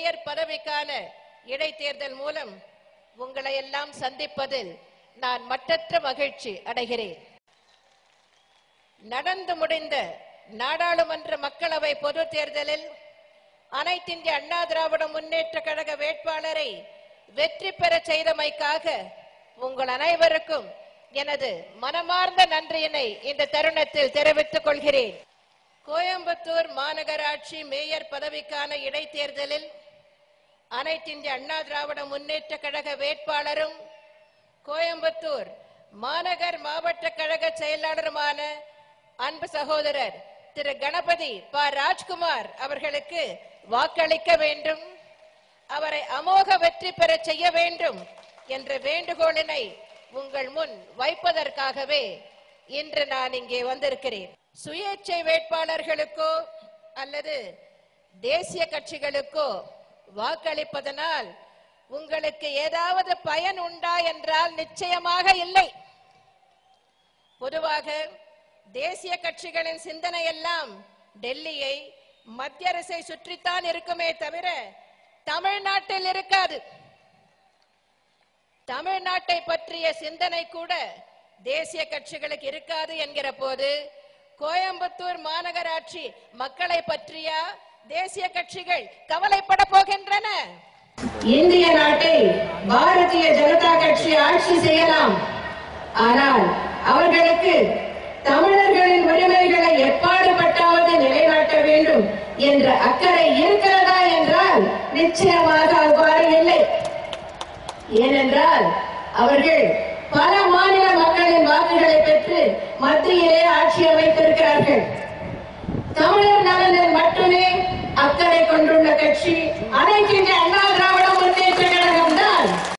Mayor பதவிக்கான இடைத்தேர்தல் மூலம் உங்களை எல்லாம் சந்திப்பதில் நான் மட்டற்ற மகிழ்ச்சி அடைகிறேன். நடந்து முடிந்த நாடாளுமன்ற மக்களவை பொது தேர்தலில் அனைத்து இந்திய அண்ணா திராவிட முன்னேற்ற கழக வேட்பாளரை வெற்றி பெற செய்தமைக்காக உங்கள் அனைவருக்கும் எனது மனமார்ந்த நன்றியினை இந்த தருணத்தில் தெரிவித்துக் கொள்கிறேன். கோயம்புத்தூர் மாநகராட்சி மேயர் பதவிக்கான இடைத்தேர்தலில் அனைத்து இந்திய அண்ணா திராவிட முன்னேற்ற கழக வேட்பாளரும் கோயம்புத்தூர் மாநகர் மாவட்ட கழக செயலாளருமான அன்பு சகோதரர் திரு கணபதி ப. ராஜ்குமார் அவர்களுக்கு வாக்களிக்க வேண்டும், அவரை அமோக வெற்றி பெற செய்ய வேண்டும் என்ற வேண்டுகோளினை உங்கள் முன் வைப்பதற்காகவே இன்று நான் இங்கே வந்திருக்கிறேன். சுயேட்சை வேட்பாளர்களுக்கோ அல்லது தேசிய கட்சிகளுக்கோ வாக்களிப்பதனால் உங்களுக்கு ஏதாவது பயன் உண்டா என்றால் நிச்சயமாக இல்லை. பொதுவாக தேசிய கட்சிகளின் சிந்தனை எல்லாம் டெல்லியை, மத்திய அரசை சுற்றித்தான் இருக்குமே தவிர தமிழ்நாட்டில் இருக்காது. தமிழ்நாட்டை பற்றிய சிந்தனை கூட தேசிய கட்சிகளுக்கு இருக்காது என்கிற போது கோயம்புத்தூர் மாநகராட்சி மக்களை பற்றியா தேசிய கட்சிகள் கவலைப்பட போகின்றன? இந்திய நாட்டை பாரதிய ஜனதா கட்சி ஆட்சி செய்யலாம், ஆனால் அவர்களுக்கு தமிழர்களின் உரிமைகளை எப்பாடுபட்டாவது நிலைநாட்ட வேண்டும் என்ற அக்கறை இருக்கிறதா என்றால் நிச்சயமாக அவ்வாறு இல்லை. ஏனென்றால் அவர்கள் பல மாநில மக்களின் வாக்குகளை பெற்று மத்தியிலே ஆட்சி அமைத்திருக்கிறார்கள். தமிழர் நலனில் மட்டுமே அக்கறை கொண்டுள்ள கட்சி அனைத்து